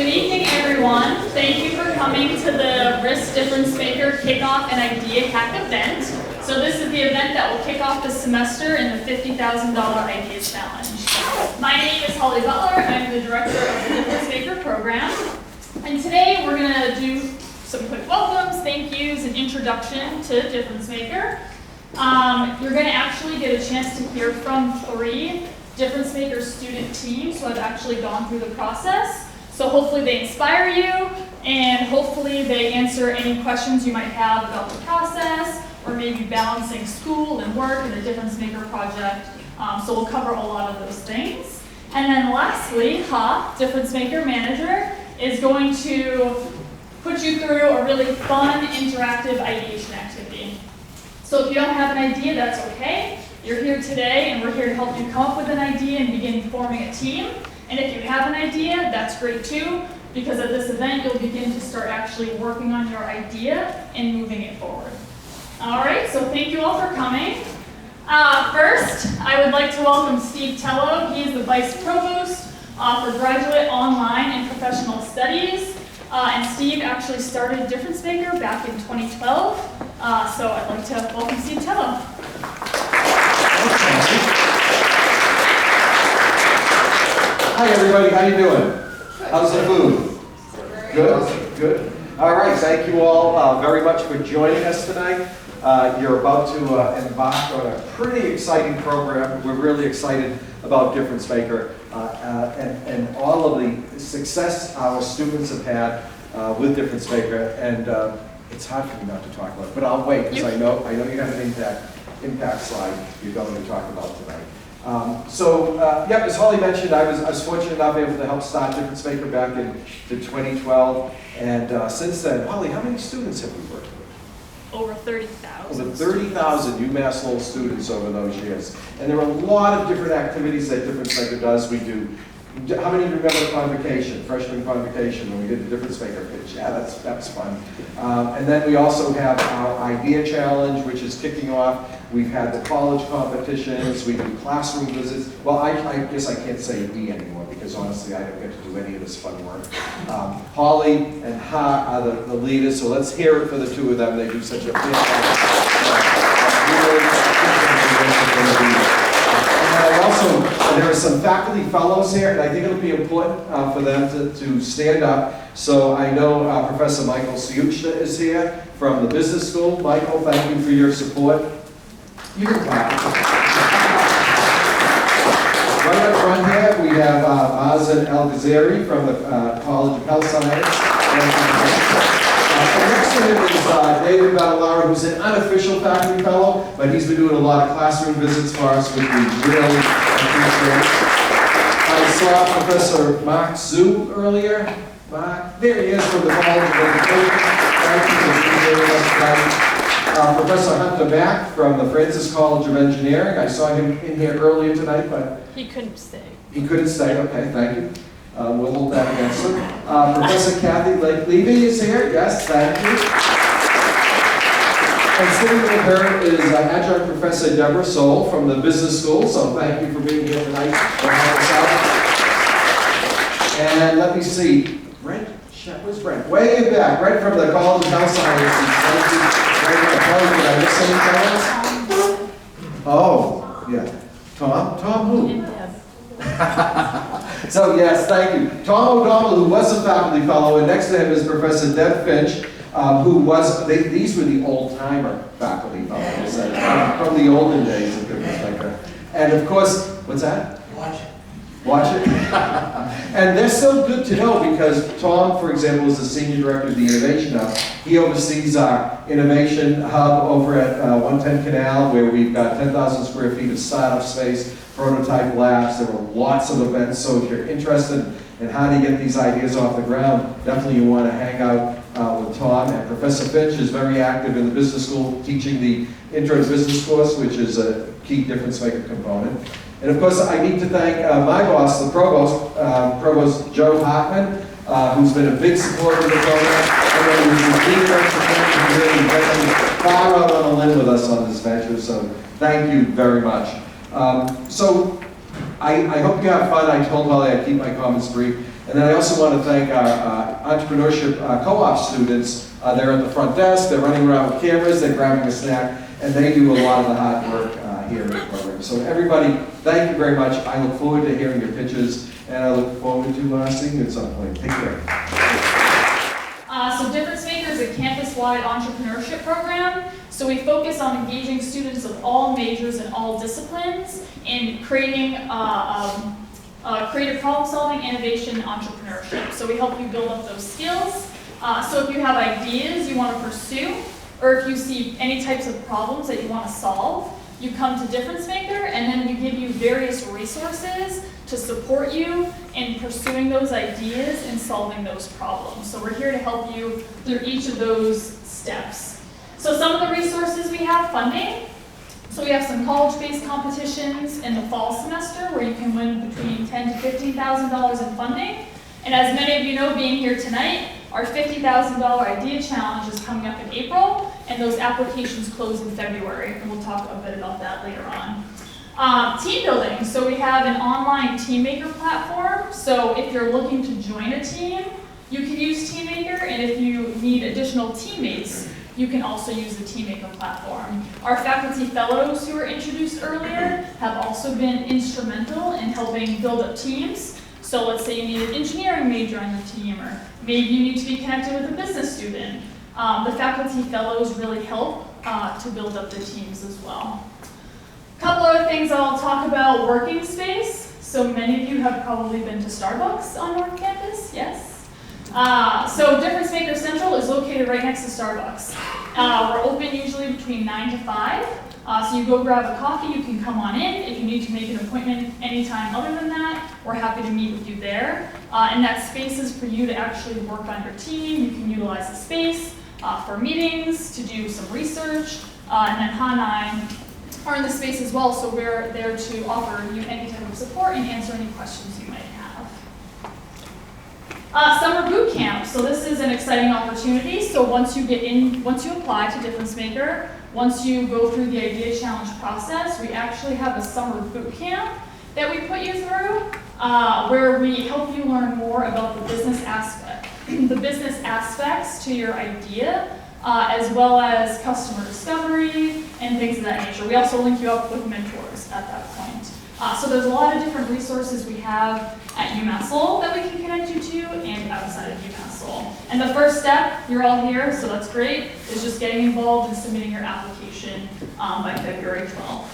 Good evening, everyone. Thank you for coming to the Risk Difference Maker Kickoff and Idea Hack event. So this is the event that will kick off the semester in the $50,000 Idea Challenge. My name is Holly Butler. I'm the director of the Difference Maker program. And today we're going to do some quick welcomes, thank yous, and introduction to Difference Maker. You're going to actually get a chance to hear from 3 Difference Maker student teams who have actually gone through the process. So hopefully they inspire you, and hopefully they answer any questions you might have about the process, or maybe balancing school and work in the Difference Maker project. So we'll cover a lot of those things. And then lastly, Difference Maker Manager, is going to put you through a really fun, interactive ideation activity. So if you don't have an idea, that's okay. You're here today, and we're here to help you come up with an idea and begin forming a team. And if you have an idea, that's great too, because at this event, you'll begin to start actually working on your idea and moving it forward. All right, so thank you all for coming. First, I would like to welcome Steve Tello. He is the Vice Provost for Graduate Online and Professional Studies. And Steve actually started Difference Maker back in 2012. So I'd like to welcome Steve Tello. Hi everybody, how you doing? How's the food? Good, good. All right, thank you all very much for joining us tonight. You're about to embark on a pretty exciting program. We're really excited about Difference Maker and all of the success our students have had with Difference Maker. And it's hard for me not to talk about it, but I'll wait because I know you have an impact slide you're going to talk about tonight. As Holly mentioned, I was fortunate enough able to help start Difference Maker back in 2012, and since then, Holly, how many students have we worked with? Over 30,000. Over 30,000 UMass Lowell students over those years, and there are a lot of different activities that Difference Maker does. We do. How many remember convocation, freshman convocation, when we did the Difference Maker pitch? Yeah, that was fun. And then we also have our Idea Challenge, which is kicking off. We've had the college competitions. We do classroom visits. Well, I guess I can't say we anymore because honestly, I don't get to do any of this fun work. Holly and Ha are the leaders, so let's hear it for the two of them. They do such a fantastic there are some faculty fellows here, and I think it'll be important for them to stand up. So I know Professor Michael Siuchna is here from the business school. Michael, thank you for your support. You can clap. Right up front here, we have Mazen El-Ghazari from the College of Health Science. Next to him is David Battalara, who's an unofficial faculty fellow, but he's been doing a lot of classroom visits for us, which we really appreciate. I saw Professor Mark Zhu earlier. Mark, there he is from the College of Education. Thank you for being here with us tonight. Professor Hunter Mack from the Francis College of Engineering. I saw him in here earlier tonight, but he couldn't stay. He couldn't stay, okay, thank you. We'll hold that against him. Professor Kathy Lake-Levy is here. Yes, thank you. And sitting with her is Adjunct Professor Deborah Soul from the Business School. So thank you for being here tonight. And let me see, Brent? Where's Brent? Way in back, Brent from the College of Health Sciences. Thank you. Did I miss any comments? Oh, yeah. Tom who? So yes, thank you. Tom O'Donnell, who was a faculty fellow, and next to him is Professor Deb Finch, who was, these were the old-timer faculty fellows from the olden days of Difference Maker. And of course, what's that? Watch it. And they're so good to know because Tom, for example, is the Senior Director of the Innovation Hub. He oversees our Innovation Hub over at 110 Canal, where we've got 10,000 square feet of startup space, prototype labs. There are lots of events, so if you're interested in how to get these ideas off the ground, definitely you want to hang out with Tom. And Professor Finch is very active in the business school, teaching the Intro to Business course, which is a key Difference Maker component. And of course, I need to thank my boss, the provost, Provost Joe Hartman, who's been a big supporter of the program, and who's a leader of really getting far out on a limb with us on this venture. So thank you very much. I hope you have fun. I told Holly I'd keep my comments brief. And then I also want to thank our entrepreneurship co-op students. They're at the front desk, they're running around with cameras, they're grabbing a snack, and they do a lot of the hard work here in the program. So everybody, thank you very much. I look forward to hearing your pitches, and I look forward to seeing you at some point. Take care. So Difference Maker is a campus-wide entrepreneurship program. So we focus on engaging students of all majors and all disciplines in creating creative problem-solving, innovation, and entrepreneurship. So we help you build up those skills. So if you have ideas you want to pursue, or if you see any types of problems that you want to solve, you come to Difference Maker, and then we give you various resources to support you in pursuing those ideas and solving those problems. So we're here to help you through each of those steps. So some of the resources we have: funding. So we have some college-based competitions in the fall semester where you can win between $10,000 to $15,000 in funding. And as many of you know, being here tonight, our $50,000 Idea Challenge is coming up in April, and those applications close in February, and we'll talk a bit about that later on. Team building. So we have an online team maker platform. So if you're looking to join a team, you can use Team Maker, and if you need additional teammates, you can also use the Team Maker platform. Our faculty fellows who were introduced earlier have also been instrumental in helping build up teams. So let's say you need an engineering major on your team, or maybe you need to be connected with a business student. The faculty fellows really help to build up the teams as well. A couple other things I'll talk about: working space. So many of you have probably been to Starbucks on North Campus, yes? So Difference Maker Central is located right next to Starbucks. We're open usually between 9 to 5. So you go grab a coffee, you can come on in. If you need to make an appointment anytime other than that, we're happy to meet with you there. And that space is for you to actually work on your team. You can utilize the space for meetings, to do some research. And then Han and I are in the space as well, so we're there to offer you any type of support and answer any questions you might have. Summer boot camp. So this is an exciting opportunity. So once you apply to Difference Maker, once you go through the Idea Challenge process, we actually have a summer boot camp that we put you through, where we help you learn more about the business aspects to your idea, as well as customer discovery and things of that nature. We also link you up with mentors at that point. So there's a lot of different resources we have at UMass Lowell that we can connect you to, and outside of UMass Lowell. And the first step, you're all here, so that's great, is just getting involved and submitting your application by February 12th.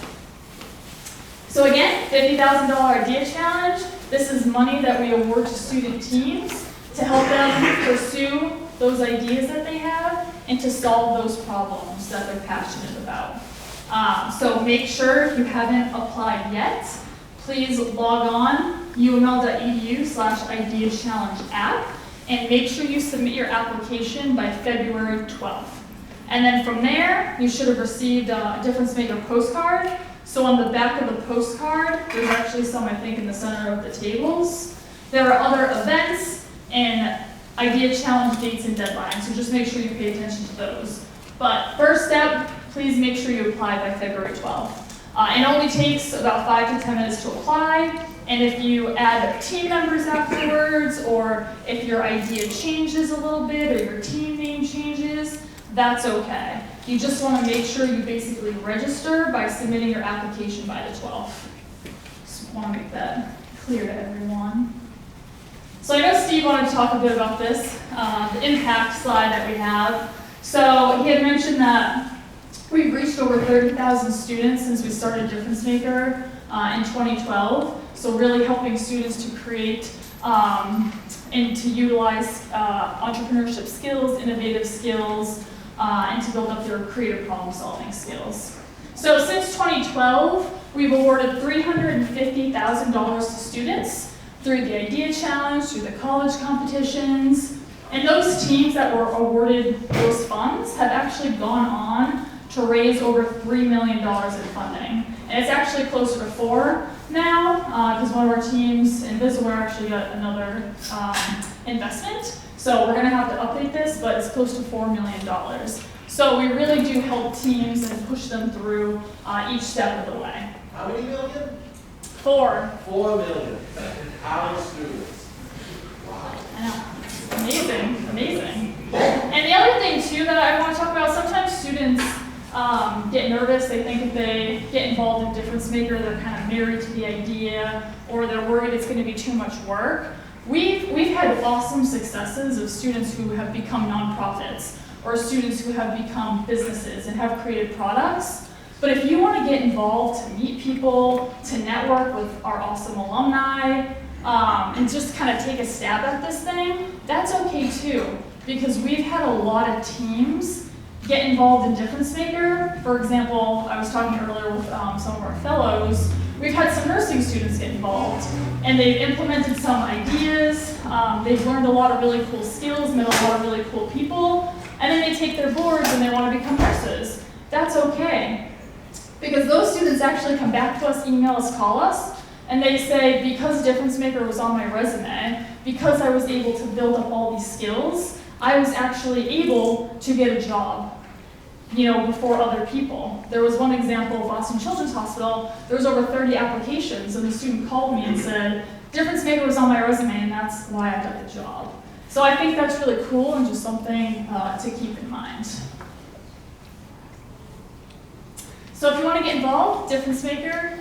So again, $50,000 Idea Challenge. This is money that we award to student teams to help them pursue those ideas that they have and to solve those problems that they're passionate about. So make sure, if you haven't applied yet, please log on uml.edu/Idea Challenge app, and make sure you submit your application by February 12th. And then from there, you should have received a Difference Maker postcard. So on the back of the postcard, there's actually some, I think, in the center of the tables. There are other events and Idea Challenge dates and deadlines, so just make sure you pay attention to those. But first step, please make sure you apply by February 12th. It only takes about 5 to 10 minutes to apply, and if you add team members afterwards, or if your idea changes a little bit, or your team name changes, that's okay. You just want to make sure you basically register by submitting your application by the 12th. Just want to make that clear to everyone. So I know Steve wanted to talk a bit about this, the impact slide that we have. So he had mentioned that we've reached over 30,000 students since we started Difference Maker in 2012. So really helping students to create and to utilize entrepreneurship skills, innovative skills, and to build up their creative problem-solving skills. So since 2012, we've awarded $350,000 to students through the Idea Challenge, through the college competitions, and those teams that were awarded those funds have actually gone on to raise over $3 million in funding. And it's actually closer to 4 now, because one of our teams, Invisaware, actually got another investment. So we're going to have to update this, but it's close to $4 million. So we really do help teams and push them through each step of the way. How many million? 4. 4 million. College students. I know. It's amazing, amazing. And the other thing too that I want to talk about, sometimes students get nervous. They think if they get involved in Difference Maker, they're kind of married to the idea, or they're worried it's going to be too much work. We've had awesome successes of students who have become nonprofits, or students who have become businesses and have created products. But if you want to get involved, to meet people, to network with our awesome alumni, and just kind of take a stab at this thing, that's okay too. Because we've had a lot of teams get involved in Difference Maker. For example, I was talking earlier with some of our fellows. We've had some nursing students get involved, and they've implemented some ideas. They've learned a lot of really cool skills, met a lot of really cool people, and then they take their boards and they want to become nurses. That's okay. Because those students actually come back to us, email us, call us, and they say, because Difference Maker was on my resume, because I was able to build up all these skills, I was actually able to get a job, before other people. There was one example of Boston Children's Hospital. There was over 30 applications, and the student called me and said, Difference Maker was on my resume, and that's why I got the job. So I think that's really cool and just something to keep in mind. So if you want to get involved, Difference Maker,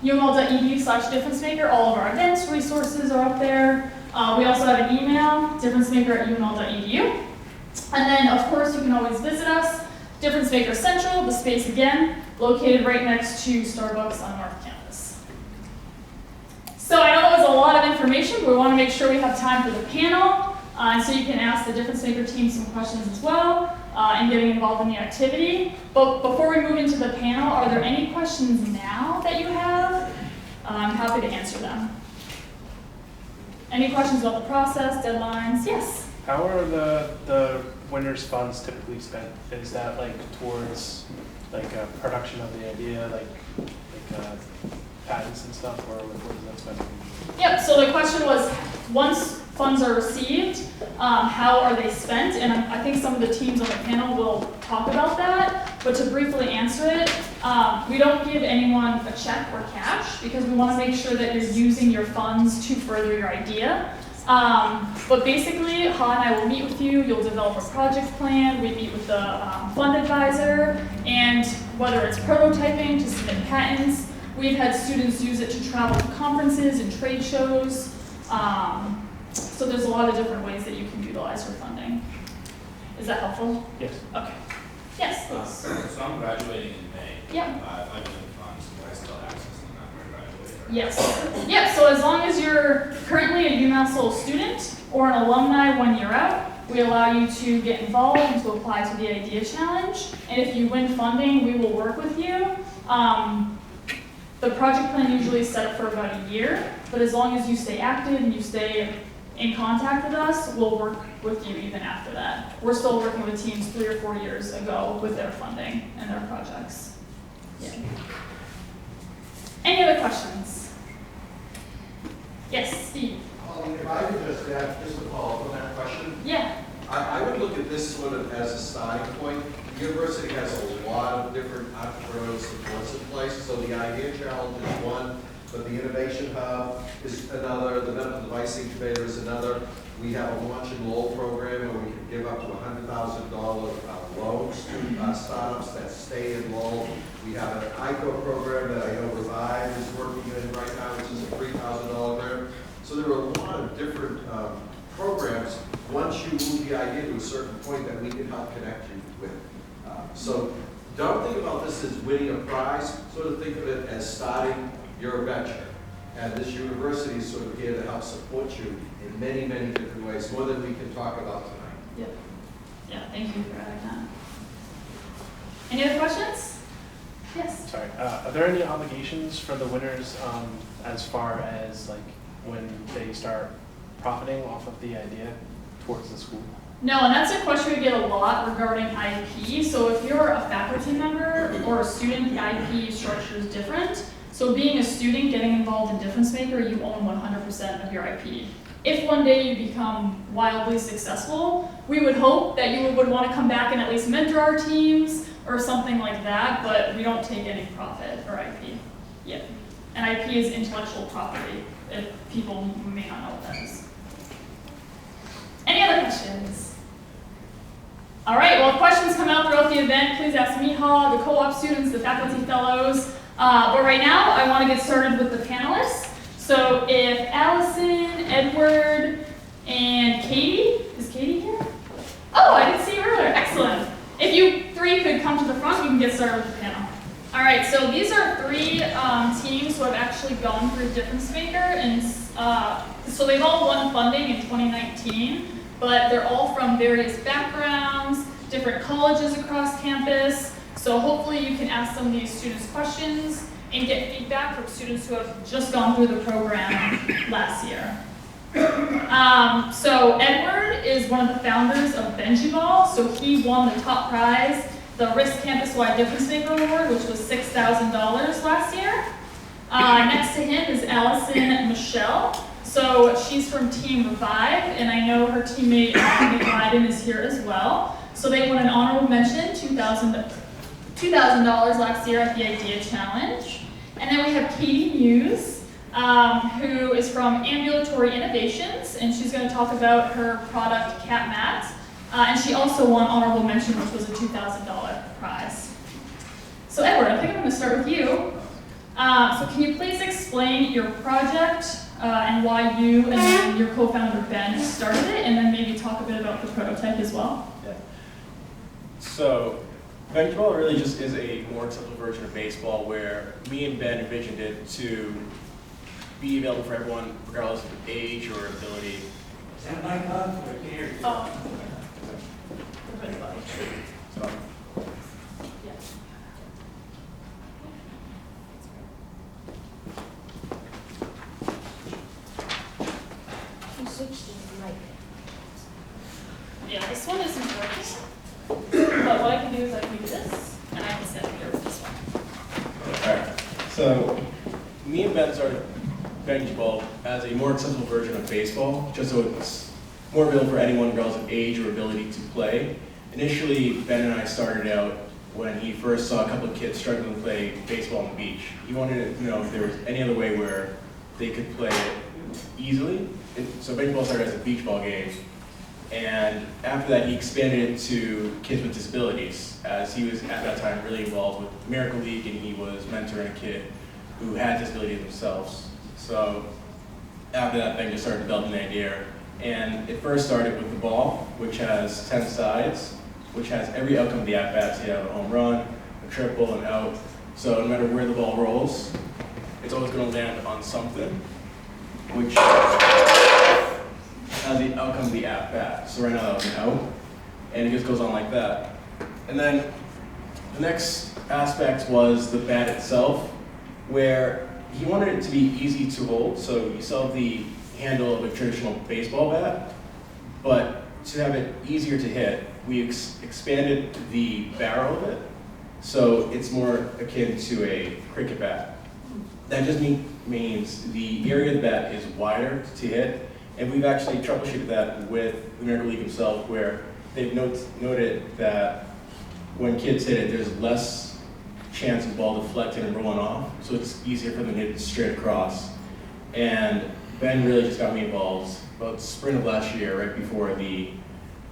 uml.edu/Difference Maker, all of our events, resources are up there. We also have an email, differencemaker@uml.edu. And then, of course, you can always visit us. Difference Maker Central, the space again, located right next to Starbucks on North Campus. So I know that was a lot of information, but we want to make sure we have time for the panel. And so you can ask the Difference Maker team some questions as well, in getting involved in the activity. But before we move into the panel, are there any questions now that you have? I'm happy to answer them. Any questions about the process, deadlines? Yes? How are the winners' funds typically spent? Is that towards production of the idea, patents and stuff, or what is that spent? Yep, so the question was, once funds are received, how are they spent? And I think some of the teams on the panel will talk about that, but to briefly answer it, we don't give anyone a check or cash because we want to make sure that you're using your funds to further your idea. But basically, Ha and I will meet with you, you'll develop a project plan, we meet with the fund advisor, and whether it's prototyping to submit patents, we've had students use it to travel to conferences and trade shows. So there's a lot of different ways that you can utilize your funding. Is that helpful? Yes. Okay. Yes, please. So I'm graduating in May. Yeah. I've been in funds, but I still have access to them after I graduate. Right? Yes. Yeah, so as long as you're currently a UMass Lowell student or an alumni 1 year out, we allow you to get involved and to apply to the Idea Challenge. And if you win funding, we will work with you. The project plan usually is set up for about a year, but as long as you stay active and you stay in contact with us, we'll work with you even after that. We're still working with teams 3 or 4 years ago with their funding and their projects. Yeah. Any other questions? Yes, Steve. If I could just add, just to follow up on that question. Yeah. I would look at this sort of as a starting point. The university has a lot of different entrepreneurial supports in place, so the Idea Challenge is one, but the Innovation Hub is another, the Medical Device Incubator is another. We have a Launch and Lowell program where we can give up to $100,000 loans to startups that stay in Lowell. We have an ICO program that I know Revive is working in right now, which is a $3,000 grant. So there are a lot of different programs once you move the idea to a certain point that we can help connect you with. So don't think about this as winning a prize, sort of think of it as starting your venture. And this university is sort of here to help support you in many, many different ways, more than we can talk about tonight. Yeah. Yeah, thank you for adding that. Any other questions? Yes. Sorry. Are there any obligations for the winners as far as when they start profiting off of the idea towards the school? No, and that's a question we get a lot regarding IP. So if you're a faculty member or a student, the IP structure is different. So being a student getting involved in Difference Maker, you own 100% of your IP. If one day you become wildly successful, we would hope that you would want to come back and at least mentor our teams or something like that, but we don't take any profit or IP. Yep. And IP is intellectual property, if people may not know what that is. other questions? All right, well, if questions come out throughout the event, please ask Miha, the co-op students, the faculty fellows. But right now, I want to get started with the panelists. So if Allison, Edward, and Katie, is Katie here? Oh, I didn't see you earlier, excellent. If you three could come to the front, we can get started with the panel. All right, so these are three teams who have actually gone through Difference Maker, and so they've all won funding in 2019, but they're all from various backgrounds, different colleges across campus, so hopefully you can ask some of these students questions and get feedback from students who have just gone through the program last year. So Edward is one of the founders of Benji Ball, so he won the top prize, the Risk Campus-wide Difference Maker Award, which was $6,000 last year. Next to him is Allison Michelle. So she's from Team Revive, and I know her teammate Nick Biden is here as well. So they won an honorable mention, $2,000 last year at the Idea Challenge. And then we have Katie Muse, who is from Ambulatory Innovations, and she's going to talk about her product, Cat Mat. And she also won honorable mention, which was a $2,000 prize. So Edward, I think I'm going to start with you. So can you please explain your project and why you and then your co-founder Ben started it, and then maybe talk a bit about the prototype as well? Yeah. So Benchball really just is a more accessible version of baseball where me and Ben envisioned it to be available for everyone regardless of age or ability. Is that mic on? I can't hear you. Oh. So, Yeah, this one isn't working. But what I can do is I can do this, and I can set it here with this one. Alright, so me and Ben started Benji Ball as a more accessible version of baseball, just so it's more available for anyone regardless of age or ability to play. Initially, Ben and I started out when he first saw a couple of kids struggling to play baseball on the beach. He wanted to know if there was any other way where they could play it easily. So Benji Ball started as a beach ball game. And after that, he expanded it to kids with disabilities, as he was at that time really involved with the Miracle League, and he was mentoring a kid who had disabilities themselves. So after that, Ben just started developing an idea. And it first started with the ball, which has 10 sides, which has every outcome of the at-bat. So you have a home run, a triple, an out. So no matter where the ball rolls, it's always going to land on something, which as the outcome of the at-bat. So right now that was an out, and it just goes on like that. And then the next aspect was the bat itself, where he wanted it to be easy to hold. So you saw the handle of a traditional baseball bat, but to have it easier to hit, we expanded the barrel of it, so it's more akin to a cricket bat. That just means the area of the bat is wider to hit. And we've actually troubleshooted that with the Miracle League himself, where they've noted that when kids hit it, there's less chance of the ball deflecting and rolling off, so it's easier for them to hit it straight across. And Ben really just got me involved about spring of last year, right before the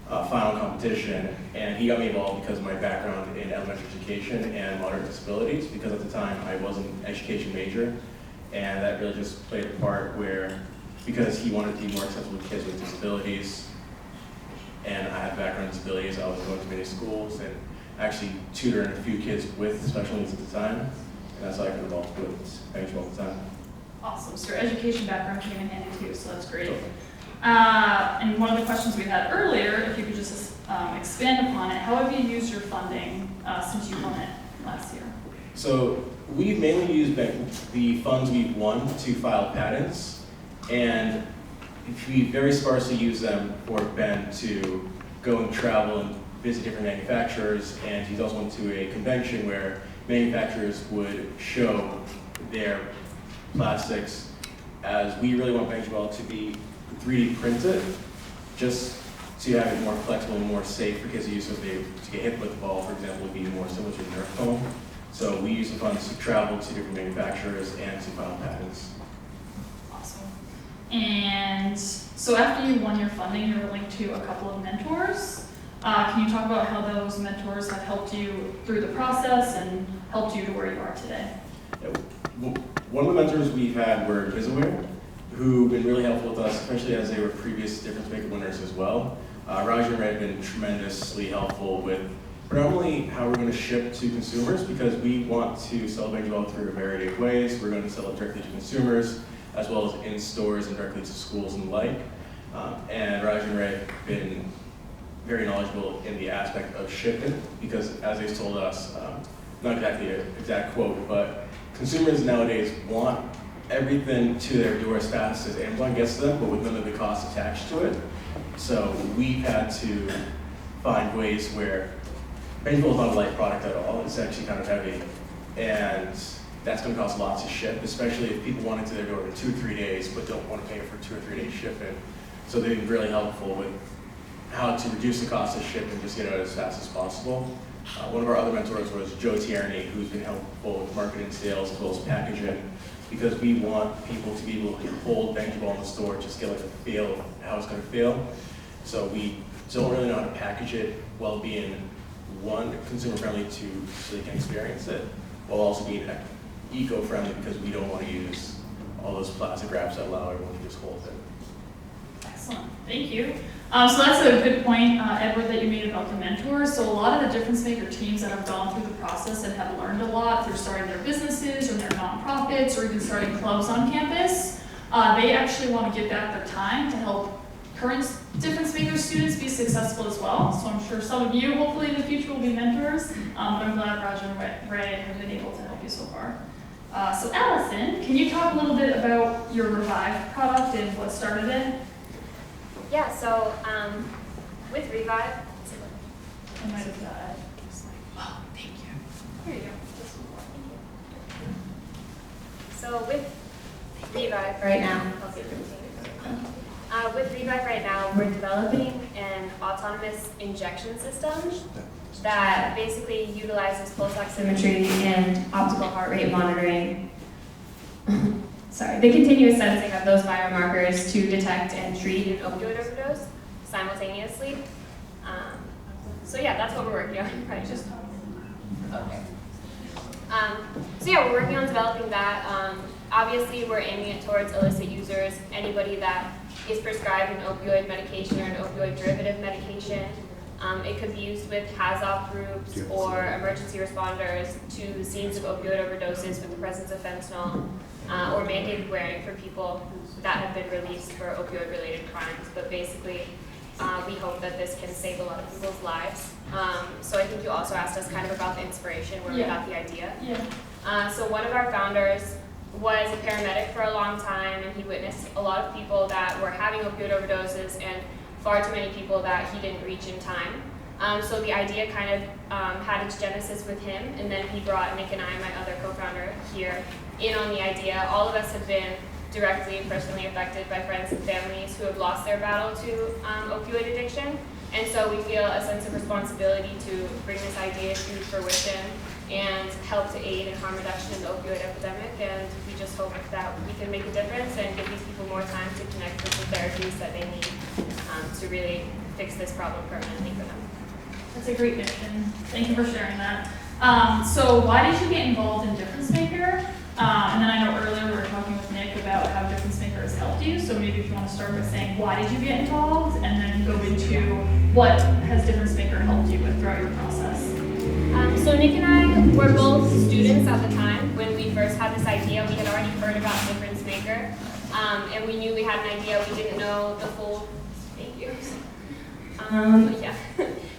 final competition, and he got me involved because of my background in elementary education and moderate disabilities, because at the time I was an education major, and that really just played a part where, because he wanted to be more accessible to kids with disabilities, and I had background in disabilities, I was going to many schools and actually tutoring a few kids with special needs at the time, and that's how I got involved with baseball at the time. Awesome, so your education background came in handy too, so that's great. Totally. And one of the questions we had earlier, if you could just expand upon it, how have you used your funding since you won it last year? So we've mainly used the funds we've won to file patents, and we very sparsely use them for Ben to go and travel and visit different manufacturers, and he's also went to a convention where manufacturers would show their plastics, as we really want baseball to be 3D printed, just to have it more flexible and more safe for kids to use, so they to get hit with the ball, for example, would be more similar to Nerf foam. So we use the funds to travel to different manufacturers and to file patents. Awesome. And So after you won your funding, you were linked to a couple of mentors. Can you talk about how those mentors have helped you through the process and helped you to where you are today? One of the mentors we've had were Gizzaware, who've been really helpful with us, especially as they were previous Difference Maker winners as well. Raj and Ray have been tremendously helpful with predominantly how we're going to ship to consumers, because we want to sell Benjol through a variety of ways. We're going to sell it directly to consumers, as well as in stores and directly to schools and the like. And Raj and Ray have been very knowledgeable in the aspect of shipping, because as they've told us, not exactly an exact quote, but consumers nowadays want everything to their door as fast as Amazon gets to them, but with none of the costs attached to it. So we've had to find ways where Benjol is not a light product at all. It's actually kind of heavy, and that's going to cost lots to ship, especially if people want it to their door in 2 or 3 days, but don't want to pay for 2 or 3 days shipping. So they've been really helpful with how to reduce the cost of shipping and just get it out as fast as possible. One of our other mentors was Joe Tierney, who's been helpful with marketing, sales, as well as packaging, because we want people to be able to hold Benjol in the store, just get like a feel of how it's going to feel. So we don't really know how to package it while being, one, consumer friendly, two, so they can experience it, while also being eco-friendly, because we don't want to use all those plastic wraps that allow everyone to just hold it. Excellent, thank you. So that's a good point, Edward, that you made about the mentors. So a lot of the Difference Maker teams that have gone through the process and have learned a lot through starting their businesses or their nonprofits or even starting clubs on campus, they actually want to give back their time to help current Difference Maker students be successful as well. So I'm sure some of you, hopefully in the future, will be mentors. But I'm glad Roger and Ray have been able to help you so far. So Allison, can you talk a little bit about your Revive product and what started it? Yeah, so with Revive, I might have died. Oh, thank you. There you go. so with Revive right now, with Revive right now, we're developing an autonomous injection system that basically utilizes pulse oximetry and optical heart rate monitoring. The continuous sensing of those biomarkers to detect and treat an opioid overdose simultaneously. So yeah, that's what we're working on. Right? Just okay. So yeah, we're working on developing that. Obviously, we're aiming it towards illicit users, anybody that is prescribed an opioid medication or an opioid derivative medication. It could be used with HAZOP groups or emergency responders to scenes of opioid overdoses with the presence of fentanyl, or mandated wearing for people that have been released for opioid-related crimes. But basically, we hope that this can save a lot of people's lives. So I think you also asked us kind of about the inspiration, where we got the idea. Yeah. So one of our founders was a paramedic for a long time, and he witnessed a lot of people that were having opioid overdoses and far too many people that he didn't reach in time. So the idea kind of had its genesis with him, and then he brought Nick and I, my other co-founder, here in on the idea. All of us have been directly and personally affected by friends and families who have lost their battle to opioid addiction, and so we feel a sense of responsibility to bring this idea to fruition and help to aid in harm reduction in the opioid epidemic. And we just hope that we can make a difference and give these people more time to connect with the therapies that they need to really fix this problem permanently for them. That's a great mission. Thank you for sharing that. So why did you get involved in Difference Maker? And then I know earlier we were talking with Nick about how Difference Maker has helped you. So maybe if you want to start by saying why did you get involved, and then go into what has Difference Maker helped you with throughout your process. So Nick and I were both students at the time when we first had this idea. We had already heard about Difference Maker, and we knew we had an idea. We didn't know the full. Thank you. Yeah,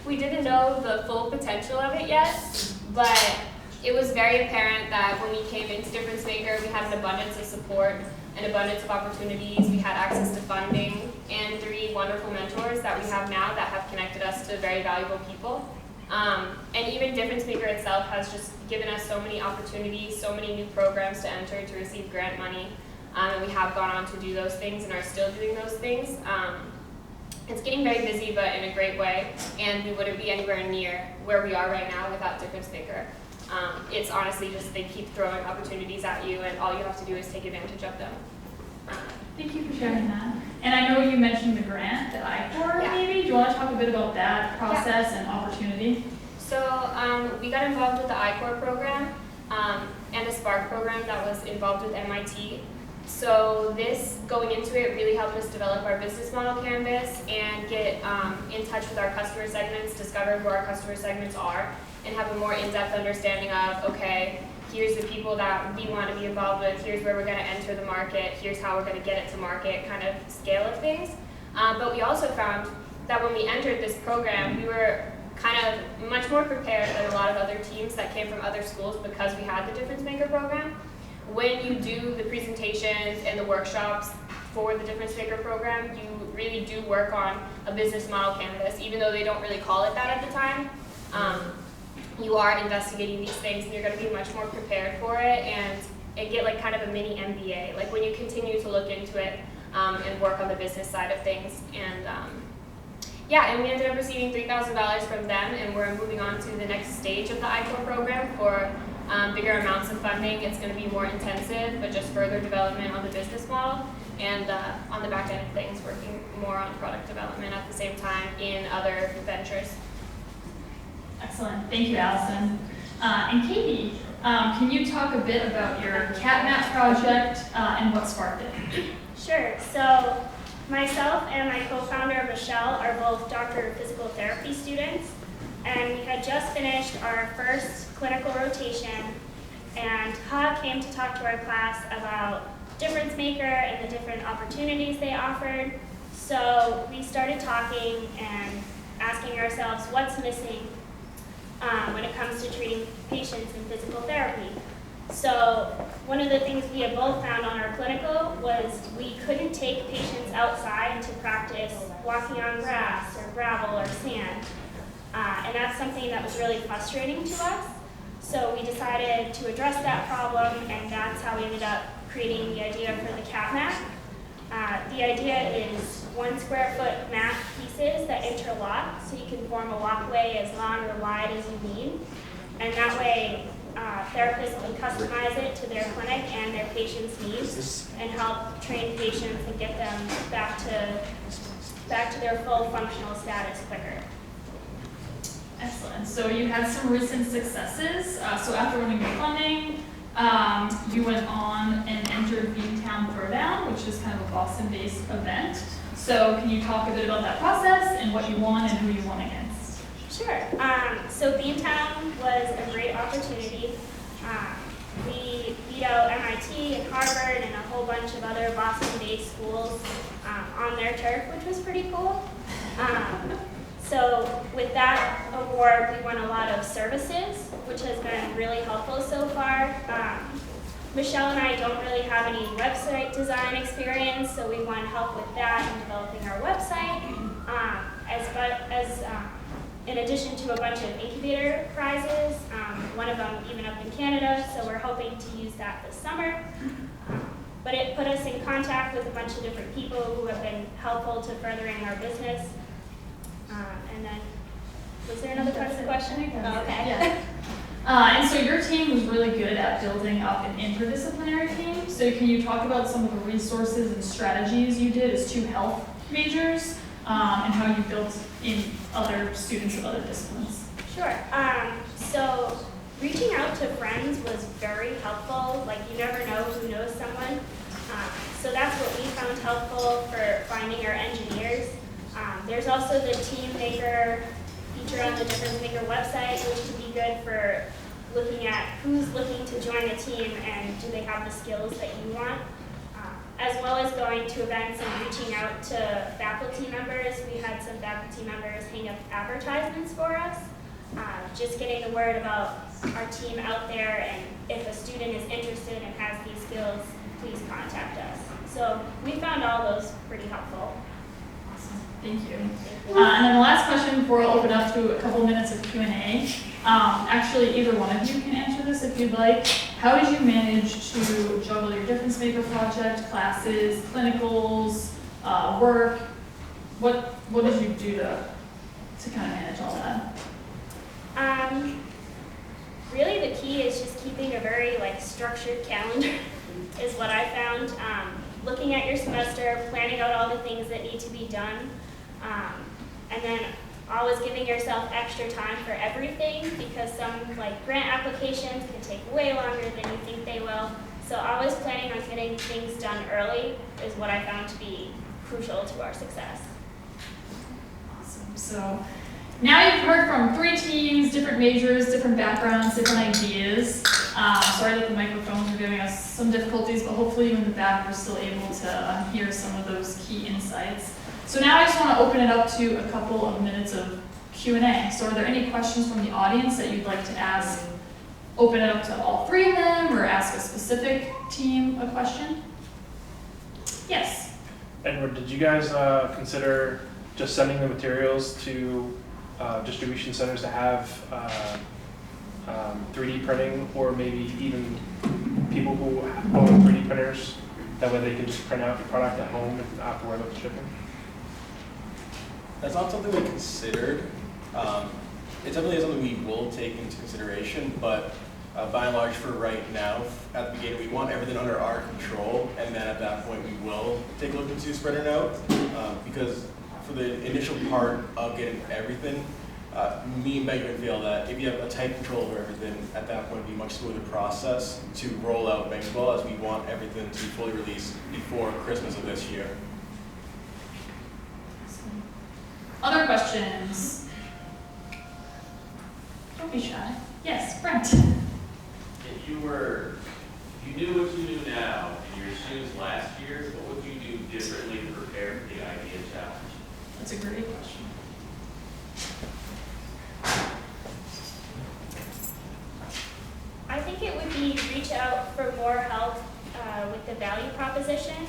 we didn't know the full potential of it yet, but it was very apparent that when we came into Difference Maker, we had an abundance of support, an abundance of opportunities. We had access to funding and 3 wonderful mentors that we have now that have connected us to very valuable people. And even Difference Maker itself has just given us so many opportunities, so many new programs to enter to receive grant money. And we have gone on to do those things and are still doing those things. It's getting very busy, but in a great way, and we wouldn't be anywhere near where we are right now without Difference Maker. It's honestly just they keep throwing opportunities at you, and all you have to do is take advantage of them. Thank you for sharing that. And I know you mentioned the grant, the ICOR Yeah. maybe. Do you want to talk a bit about that process and opportunity? So we got involved with the ICOR program and a Spark program that was involved with MIT. So this, going into it, really helped us develop our business model canvas and get in touch with our customer segments, discover who our customer segments are, and have a more in-depth understanding of, okay, here's the people that we want to be involved with, here's where we're going to enter the market, here's how we're going to get it to market, kind of scale of things. But we also found that when we entered this program, we were kind of much more prepared than a lot of other teams that came from other schools because we had the Difference Maker program. When you do the presentations and the workshops for the Difference Maker program, you really do work on a business model canvas, even though they don't really call it that at the time. You are investigating these things and you're going to be much more prepared for it and get like kind of a mini MBA, like when you continue to look into it and work on the business side of things. And yeah, and we ended up receiving $3,000 from them, and we're moving on to the next stage of the ICOR program for bigger amounts of funding. It's going to be more intensive, but just further development on the business model, and on the back end of things, working more on product development at the same time in other ventures. Excellent. Thank you, Allison. And Katie, can you talk a bit about your CatMap project and what sparked it? Sure. So myself and my co-founder, Michelle, are both doctor of physical therapy students, and we had just finished our first clinical rotation, and Ha came to talk to our class about Difference Maker and the different opportunities they offered. So we started talking and asking ourselves what's missing when it comes to treating patients in physical therapy. So one of the things we had both found on our clinical was we couldn't take patients outside to practice walking on grass or gravel or sand. And that's something that was really frustrating to us. So we decided to address that problem, and that's how we ended up creating the idea for the CatMap. The idea is 1 square foot mat pieces that interlock, so you can form a walkway as long or wide as you need. And that way, therapists can customize it to their clinic and their patients' needs and help train patients and get them back to their full functional status quicker. Excellent. So you had some recent successes. So after winning the funding, you went on and entered Beantown Throwdown, which is kind of a Boston-based event. So can you talk a bit about that process and what you won and who you won against? Sure. So Beantown was a great opportunity. We beat out MIT and Harvard and a whole bunch of other Boston-based schools on their turf, which was pretty cool. So with that award, we won a lot of services, which has been really helpful so far. Michelle and I don't really have any website design experience, so we want help with that and developing our website, in addition to a bunch of incubator prizes, one of them even up in Canada, so we're hoping to use that this summer. But it put us in contact with a bunch of different people who have been helpful to furthering our business. And then, was there another question? Oh, okay. Yeah. And so your team was really good at building up an interdisciplinary team. So can you talk about some of the resources and strategies you did as 2 health majors and how you built in other students of other disciplines? Sure. So reaching out to friends was very helpful. Like, you never know who knows someone. So that's what we found helpful for finding our engineers. There's also the Team Maker feature on the Difference Maker website, which can be good for looking at who's looking to join a team and do they have the skills that you want. As well as going to events and reaching out to faculty members. We had some faculty members hang up advertisements for us. Just getting the word about our team out there, and if a student is interested and has these skills, please contact us. So we found all those pretty helpful. Thank you. And then the last question before I'll open up to a couple minutes of Q&A. Actually, either one of you can answer this if you'd like. How did you manage to juggle your Difference Maker project, classes, clinicals, work? What did you do to kind of manage all that? Really the key is just keeping a very structured calendar is what I found. looking at your semester, planning out all the things that need to be done, and then always giving yourself extra time for everything, because some like grant applications can take way longer than you think they will. So always planning on getting things done early is what I found to be crucial to our success. Awesome. So now you've heard from 3 teams, different majors, different backgrounds, different ideas. Sorry that the microphones are giving us some difficulties, but hopefully you in the back are still able to hear some of those key insights. So now I just want to open it up to a couple of minutes of Q&A. So are there any questions from the audience that you'd like to ask? Open it up to all 3 of them, or ask a specific team a question? Yes? Edward, did you guys consider just sending the materials to distribution centers to have 3D printing, or maybe even people who own 3D printers? That way they can just print out the product at home and not have to worry about the shipping? That's not something we considered. It definitely is something we will take into consideration, but by and large, for right now, at the beginning, we want everything under our control, and then at that point, we will take a look into spreading out, because for the initial part of getting everything, me and Benjamin feel that if you have a tight control over everything, at that point, it'd be a much smoother process to roll out baseball, as we want everything to be fully released before Christmas of this year. Other questions? Don't be shy. Yes, Brent. If you knew what you knew now in your shoes last year, what would you do differently to prepare for the idea challenge? That's a great question. I think it would be reach out for more help with the value proposition,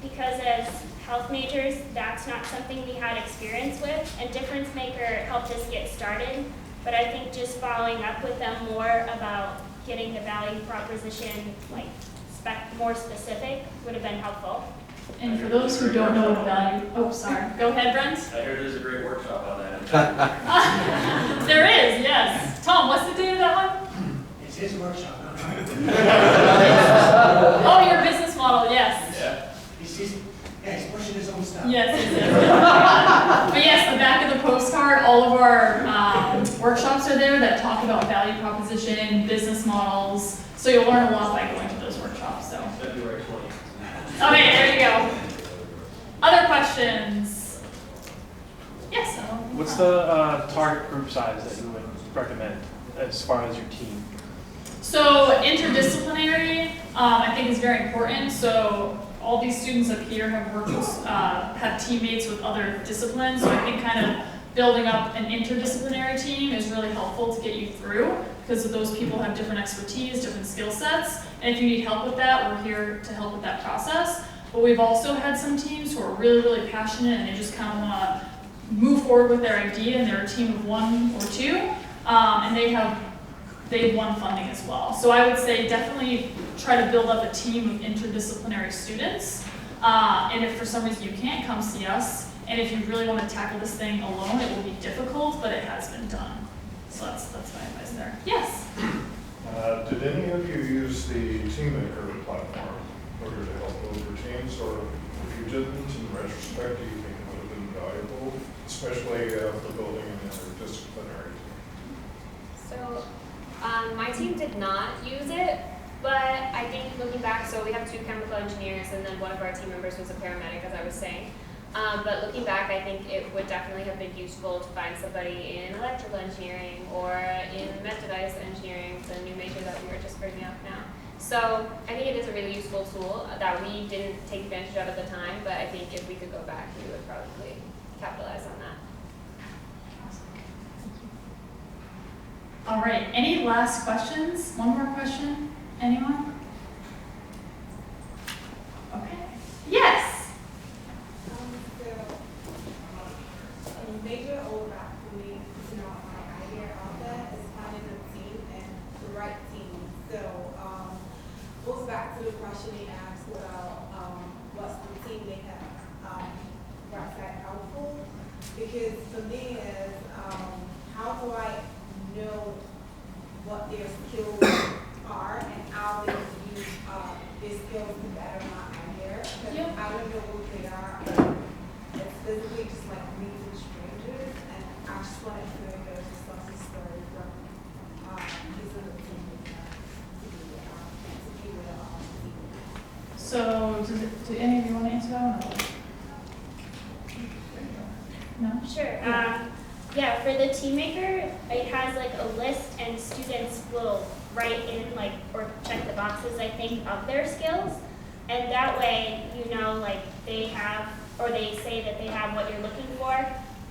because as health majors, that's not something we had experience with, and Difference Maker helped us get started, but I think just following up with them more about getting the value proposition like more specific would have been helpful. And for those who don't know what value, oh, sorry. Go ahead, Brent. I heard there's a great workshop on that. There is, yes. Tom, what's the date of that one? It's his workshop. Oh, your business model, yes. Yeah. He's pushing his own stuff. Yes, but yes, the back of the postcard, all of our workshops are there that talk about value proposition, business models. So you'll learn a lot by going to those workshops. So February 20th. okay, there you go. Other questions? Yes. What's the target group size that you would recommend as far as your team? So interdisciplinary, I think is very important. So all these students up here have worked with, have teammates with other disciplines. So I think kind of building up an interdisciplinary team is really helpful to get you through, because those people have different expertise, different skill sets. And if you need help with that, we're here to help with that process. But we've also had some teams who are really, really passionate and they just kind of want to move forward with their idea, and they're a team of 1 or 2, and they've won funding as well. So I would say definitely try to build up a team of interdisciplinary students. And if for some reason you can't, come see us. And if you really want to tackle this thing alone, it will be difficult, but it has been done. So that's my advice there. Yes? Did any of you use the TeamMaker platform in order to help build your teams? Or if you didn't, in retrospect, do you think it would have been valuable, especially for building an interdisciplinary team? So my team did not use it, but I think looking back, so we have 2 chemical engineers, and then one of our team members was a paramedic, as I was saying. But looking back, I think it would definitely have been useful to find somebody in electrical engineering or in med device engineering, the new major that we were just bringing up now. So I think it is a really useful tool that we didn't take advantage of at the time, but I think if we could go back, we would probably capitalize on that. All right, any last questions? One more question? Anyone? Okay. Yes? A major overlap for me, my idea of that is finding a team and the right team. So, goes back to the question they asked about what's the team they have website helpful. Because for me is how do I know what their skills are and how they I don't know what they are. It's basically just like meeting strangers, and I just wanted to know if there's a success story from using the team to be with So, do any of you want to answer that one? No? Sure. Yeah, for the team maker, it has like a list, and students will write in like or check the boxes, I think, of their skills, and that way you know like they have or they say that they have what you're looking for,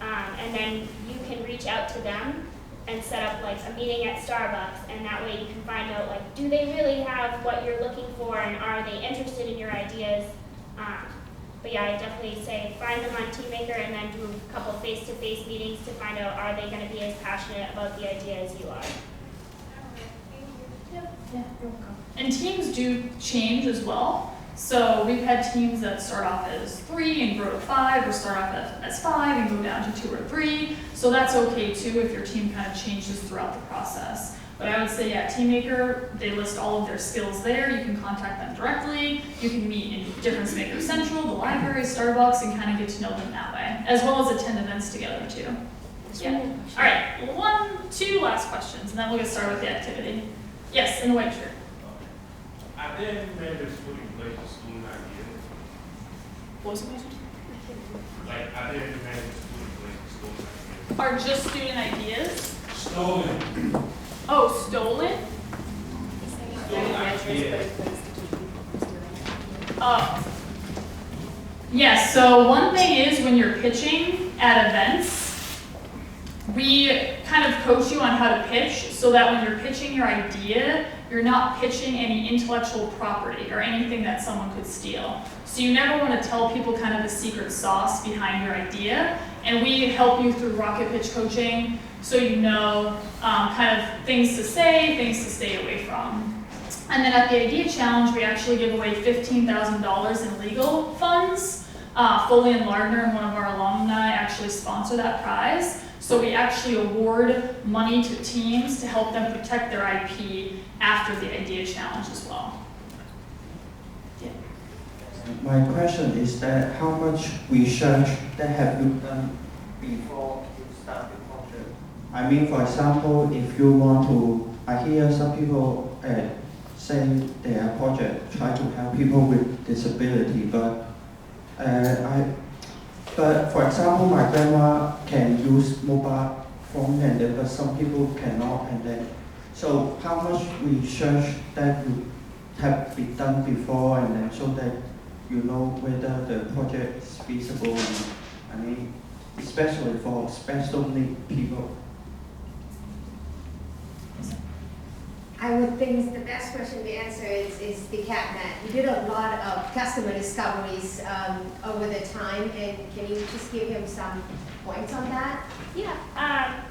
and then you can reach out to them and set up like a meeting at Starbucks, and that way you can find out like do they really have what you're looking for, and are they interested in your ideas. But yeah, I definitely say find them on Teammaker and then do a couple face-to-face meetings to find out are they going to be as passionate about the idea as you are. Yeah, you're welcome. And teams do change as well. So we've had teams that start off as 3 and grow to 5, or start off as 5 and go down to 2 or 3. So that's okay too if your team kind of changes throughout the process. But I would say, yeah, Teammaker, they list all of their skills there. You can contact them directly. You can meet in Difference Maker Central, the library, Starbucks, and kind of get to know them that way, as well as attend events together too. Yeah. All right, 2 last questions, and then we'll get started with the activity. Yes, in the white shirt. I didn't remember student place to school idea. What was the question? Like, I didn't remember student place to school idea. Are just student ideas? Stolen. Oh, stolen? Stolen idea. Yes, so one thing is when you're pitching at events, we kind of coach you on how to pitch so that when you're pitching your idea, you're not pitching any intellectual property or anything that someone could steal. So you never want to tell people kind of the secret sauce behind your idea, and we help you through rocket pitch coaching so you know kind of things to say, things to stay away from. And then at the Idea Challenge, we actually give away $15,000 in legal funds. Foley and Lardner and one of our alumni actually sponsor that prize. So we actually award money to teams to help them protect their IP after the Idea Challenge as well. Yeah. My question is that how much research that have you done before you start the project? I mean, for example, if you want to, I hear some people say their project try to help people with disability, but for example, my grandma can use mobile phone, and then but some people cannot, and then so how much research that you have been done before, and then so that you know whether the project is feasible, and, I mean, especially for special need people. I would think the best question to answer is the CapNet. We did a lot of customer discoveries over the time, and can you just give him some points on that? Yeah.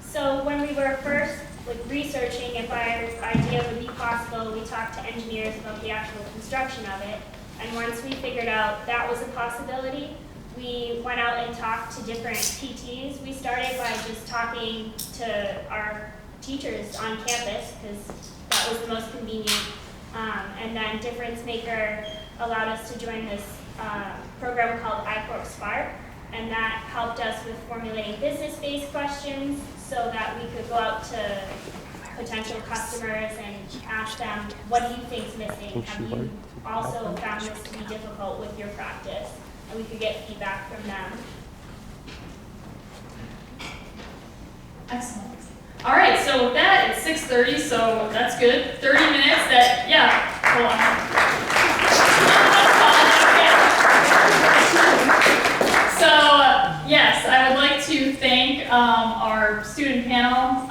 So when we were first researching if our idea would be possible, we talked to engineers about the actual construction of it. And once we figured out that was a possibility, we went out and talked to different PTs. We started by just talking to our teachers on campus because that was the most convenient. And then Difference Maker allowed us to join this program called iCorp Spark, and that helped us with formulating business-based questions so that we could go out to potential customers and ask them, what do you think's missing? Have you also found this to be difficult with your practice? And we could get feedback from them. Excellent. All right, so with that, it's 6:30, so that's good. 30 minutes that, yeah, hold on. So, yes, I would like to thank our student panel,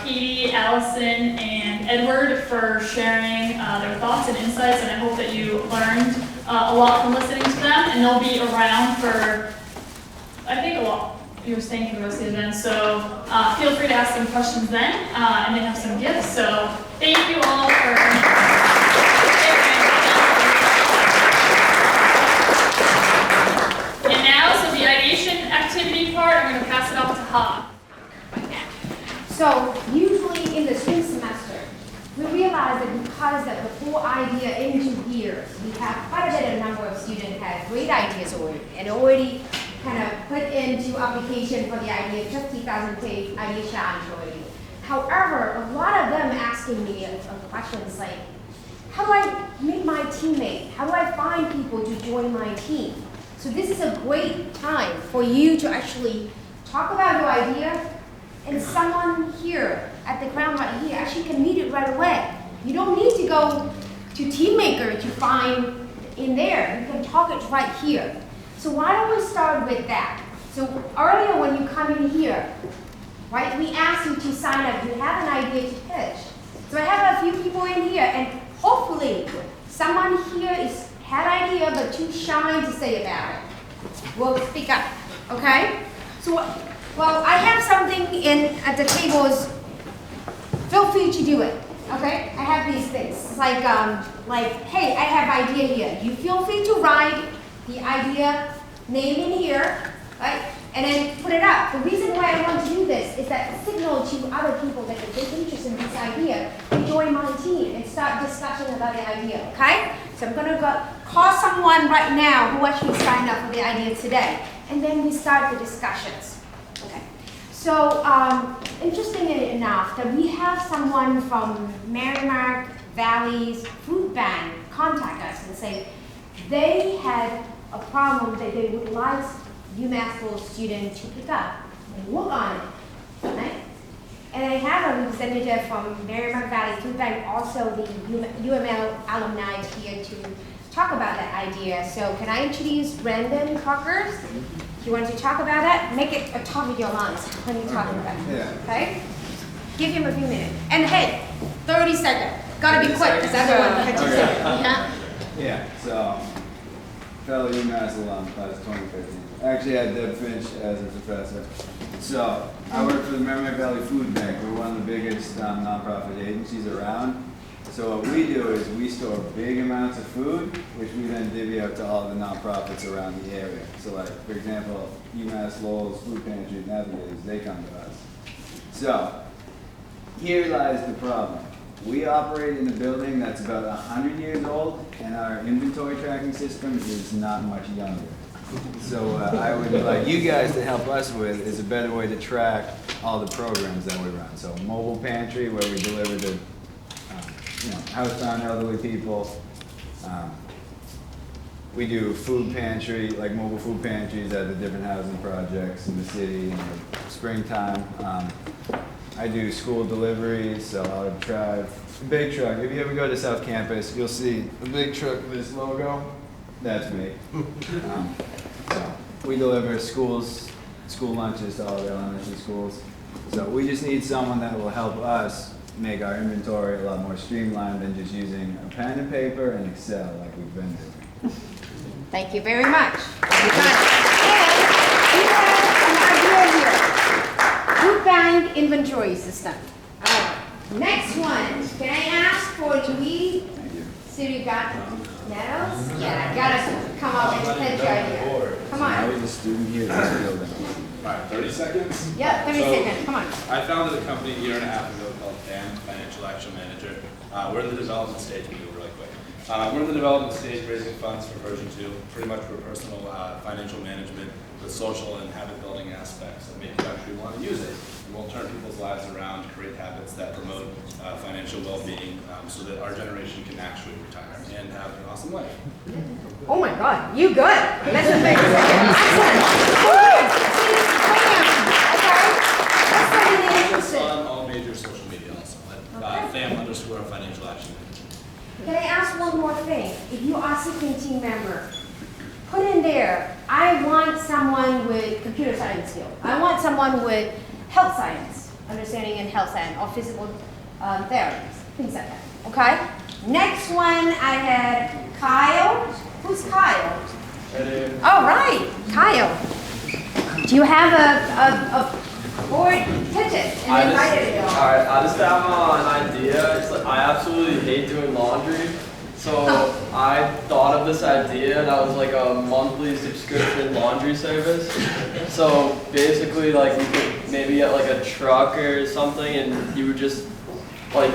Katie, Allison, and Edward for sharing their thoughts and insights, and I hope that you learned a lot from listening to them, and they'll be around for, I think, a lot. You're staying for the rest of the event, so feel free to ask them questions then, and they have some gifts. So thank you all for. And now, so the ideation activity part, I'm going to pass it off to Ha. So usually in the spring semester, we realize that because of the full idea into years, we have quite a bit of number of students have had great ideas already, and already kind of put into application for the idea, 50,000 page idea challenge already. However, a lot of them asking me questions like, how do I make my teammate? How do I find people to join my team? So this is a great time for you to actually talk about your idea, and someone here at the ground right here actually can meet it right away. You don't need to go to TeamMaker to find in there. You can talk it right here. So why don't we start with that? So earlier when you come in here, right, we asked you to sign up. You have an idea to pitch. So I have a few people in here, and hopefully someone here had idea but too shy to say about it. We'll speak up, okay? So, well, I have something in at the tables. Feel free to do it, okay? I have these things. It's like, hey, I have idea here. You feel free to write the idea name in here, right? And then put it up. The reason why I want to do this is that signal to other people that if they're interested in this idea, they join my team and start discussion about the idea, okay? So I'm gonna call someone right now who actually signed up for the idea today. And then we start the discussions, okay? So, interesting enough that we have someone from Merrimack Valley's food bank contact us and say they had a problem that they would like UMass Lowell student to pick up and work on it, right? And I have a representative from Merrimack Valley Food Bank, also the UML alumni here to talk about that idea. So can I introduce Brandon Parker? You want to talk about that? Make it a top of your lungs when you're talking about it, okay? Give him a few minutes. And hey, 30 seconds. Gotta be quick, because everyone catches it. Yeah? Yeah, so, fellow UMass alum, class 2015. Actually, I had Deb Finch as a professor. So, I work for the Merrimack Valley Food Bank. We're one of the biggest nonprofit agencies around. So what we do is we store big amounts of food, which we then divvy out to all the nonprofits around the area. So like, for example, UMass Lowell's Food Pantry Navigators, they come to us. So, here lies the problem. We operate in a building that's about 100 years old, and our inventory tracking system is not much younger. So I would like you guys to help us with is a better way to track all the programs that we run. So mobile pantry, where we deliver to housebound elderly people. We do food pantry, like mobile food pantries at the different housing projects in the city in the springtime. I do school deliveries, so I'll drive a big truck. If you ever go to South Campus, you'll see a big truck with this logo. That's me. So we deliver school lunches to all the elementary schools. So we just need someone that will help us make our inventory a lot more streamlined than just using a pen and paper and Excel like we've been doing. Thank you very much. And we have an idea here. Food bank inventory system. Next one. Can I ask for Louis Sirigato? Yeah, gotta come up and pitch your idea. Come on. I was a student here in this building. All right, 30 seconds? Yeah, 30 seconds. Come on. I founded a company a year and a half ago called FAM, Financial Action Manager. We're in the development stage. We do it really quick. We're in the development stage, raising funds for version 2, pretty much for personal financial management with social and habit building aspects that make you actually want to use it. And we'll turn people's lives around, create habits that promote financial well-being so that our generation can actually retire and have an awesome life. Oh my God, you good. Let's just make It's on all major social media also, at FAM_financial action. Can I ask one more thing? If you are seeking team member, put in there, I want someone with computer science skill. I want someone with health science, understanding in health science, or physical therapies, things like that, okay? Next one, I had Kyle. Who's Kyle? All right, Kyle. Do you have a board? Pitch it, and then write it down. Alright, I just have an idea. It's like, I absolutely hate doing laundry. So I thought of this idea that was like a monthly subscription laundry service. So basically like you could maybe get like a truck or something and you would just like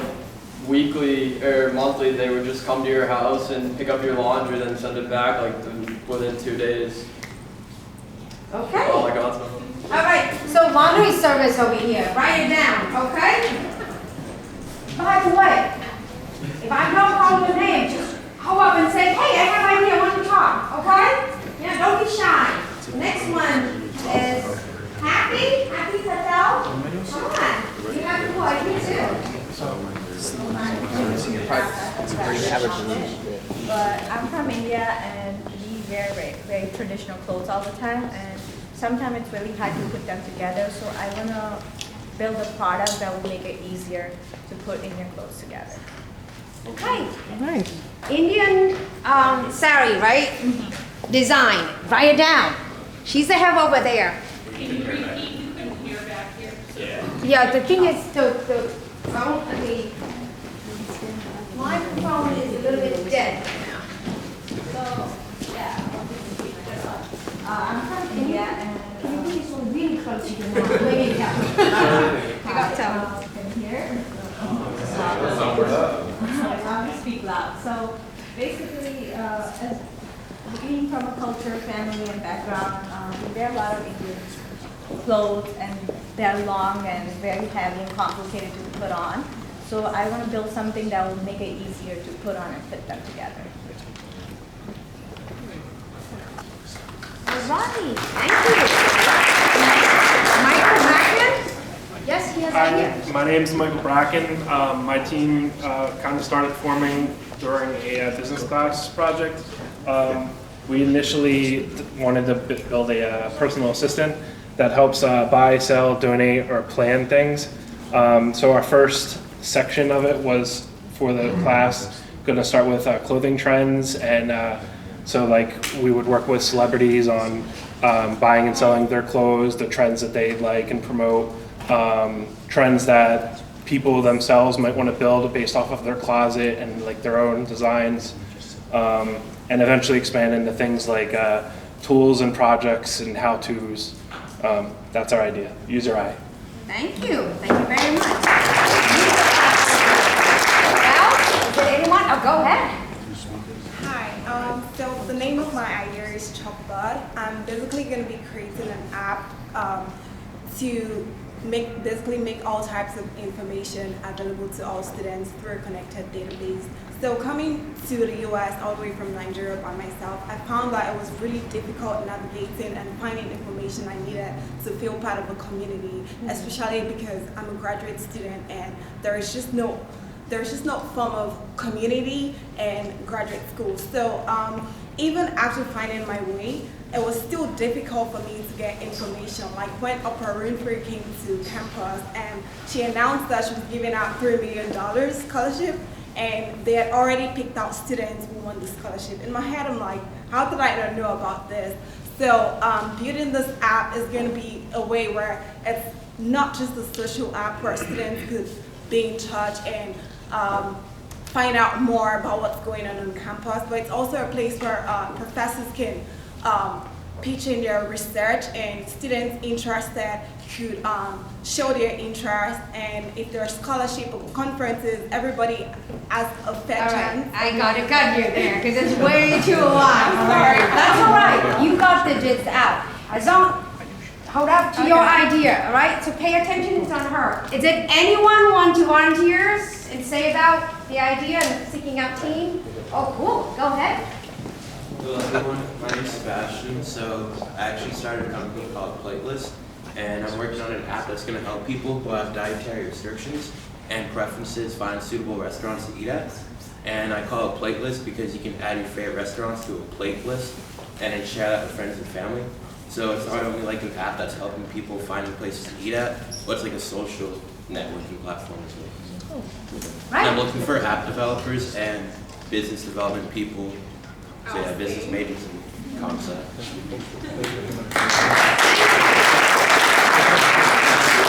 weekly or monthly, they would just come to your house and pick up your laundry, then send it back like within 2 days. Okay. All I got. All right, so laundry service over here, write it down, okay? By the way, if I don't call your name, just go up and say, hey, I have an idea, I want to talk, okay? Yeah, don't be shy. Next one is Happy. Happy Patel. Come on, you have a cool idea too. But I'm from India and we wear very traditional clothes all the time, and sometimes it's really hard to put them together. So I want to build a product that will make it easier to put in your clothes together. Okay. Nice. Indian sari, right? Design. Write it down. She's the have over there. Can you repeat? You couldn't hear back here. Yeah, the thing is, the phone, the microphone is a little bit dead now. So, yeah. I'm from India and Can you please move really close to the mic? Maybe it helps. I got some. Can you hear? I'll speak loud. So basically, as being from a culture, family, and background, we wear a lot of Indian clothes, and they're long and very heavy and complicated to put on. So I want to build something that will make it easier to put on and fit them together. All right, thank you. Michael Bracken? Yes, he has ideas. My name's Michael Bracken. My team kind of started forming during a business class project. We initially wanted to build a personal assistant that helps buy, sell, donate, or plan things. So our first section of it was for the class, going to start with clothing trends, and so like we would work with celebrities on buying and selling their clothes, the trends that they like and promote, trends that people themselves might want to build based off of their closet and like their own designs, and eventually expand into things like tools and projects and how-tos. That's our idea. Use your eye. Thank you very much. Well, is there anyone? Oh, go ahead. Hi, so the name of my idea is Chalkboard. I'm basically going to be creating an app to make all types of information available to all students through a connected database. So coming to the US all the way from Nigeria by myself, I found that it was really difficult navigating and finding information I needed to feel part of a community, especially because I'm a graduate student and there's just no form of community in graduate school. So even after finding my way, it was still difficult for me to get information. Like when Oprah Winfrey came to campus and she announced that she was giving out $3 million scholarship, and they had already picked out students who won the scholarship. In my head, I'm like, how did I not know about this? So building this app is going to be a way where it's not just a social app where students could be in touch and find out more about what's going on campus, but it's also a place where professors can pitch in their research, and students interested could show their interest, and if there are scholarship or conferences, everybody has a fair chance. I got to cut you there because it's way too long. Sorry. That's all right. You got the gist out. As long, hold up to your idea, all right? So pay attention, it's on her. Is it anyone want to volunteer and say about the idea and seeking out team? Oh, cool. Go ahead. Hello everyone, my name is Sebastian. So I actually started a company called Plateless, and I'm working on an app that's going to help people who have dietary restrictions and preferences find suitable restaurants to eat at. And I call it Plateless because you can add your favorite restaurants to a plate list and then share that with friends and family. So it's not only like an app that's helping people finding places to eat at, but it's like a social networking platform as well. Right. And I'm looking for app developers and business development people. So yeah, business majors and concept.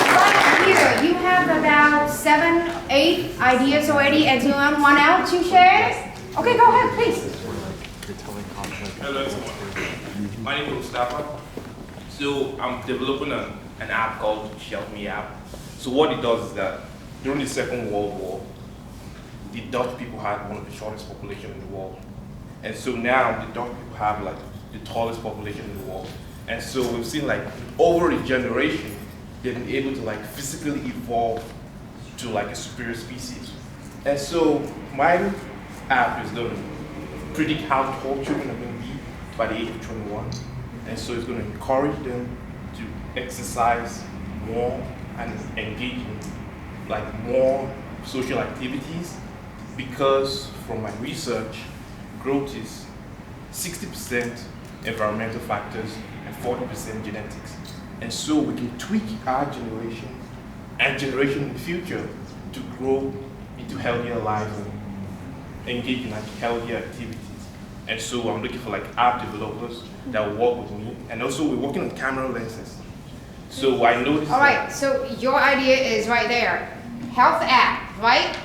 Right here, you have about 7, 8 ideas already, and you want one out to share? Okay, go ahead, please. Hello everyone, my name is Mustafa. So I'm developing an app called Shelf Me app. So what it does is that during the Second World War, the Dutch people had one of the shortest population in the world. And so now the Dutch people have like the tallest population in the world. And so we've seen like over a generation, they've been able to like physically evolve to like a superior species. And so my app is going to predict how tall children are going to be by the age of 21. And so it's going to encourage them to exercise more and engage in like more social activities, because from my research, growth is 60% environmental factors and 40% genetics. And so we can tweak our generation and generation in the future to grow into healthier lives and engage in like healthier activities. And so I'm looking for like app developers that will work with me. And also we're working on camera lenses. So I noticed. All right, so your idea is right there. Health app, right?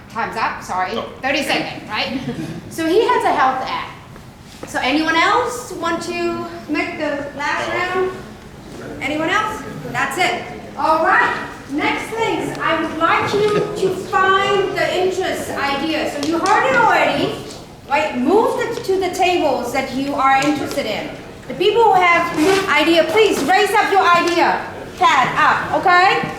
Time's up, sorry. 30 seconds, right? So he has a health app. So anyone else want to make the last round? Anyone else? That's it. All right. Next things, I would like you to find the interest idea. So you heard it already, right? Move to the tables that you are interested in. The people who have idea, please raise up your idea pad up, okay?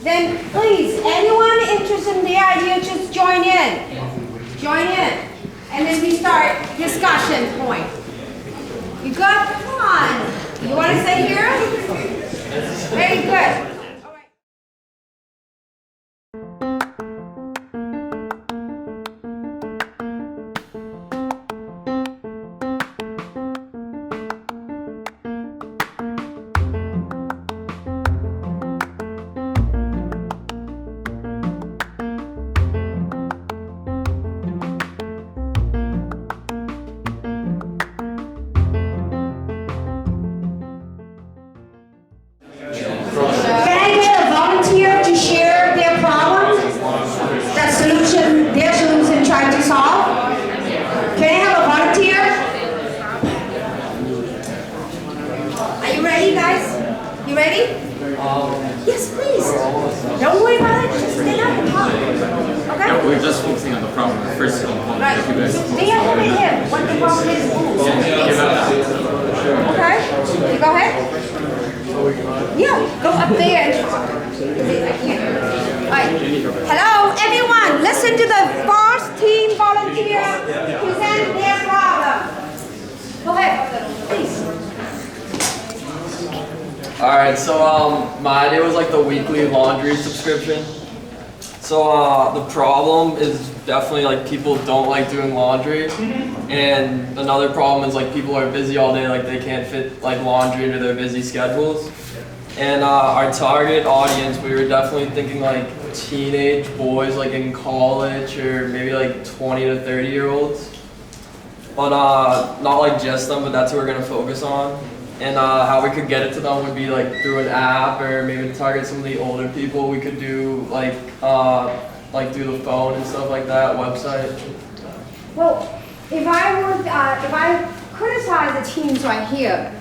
Then please, anyone interested in the idea, just join in. Join in. And then we start discussion point. You got, come on. You want to stay here? Very good. My idea was like the weekly laundry subscription. So the problem is definitely like people don't like doing laundry, and another problem is like people are busy all day, like they can't fit like laundry into their busy schedules. And our target audience, we were definitely thinking like teenage boys like in college, or maybe like 20 to 30-year-olds. But not like just them, but that's what we're gonna focus on. And how we could get it to them would be like through an app, or maybe to target some of the older people. We could do like through the phone and stuff like that, website. Well, if I criticize the teams right here,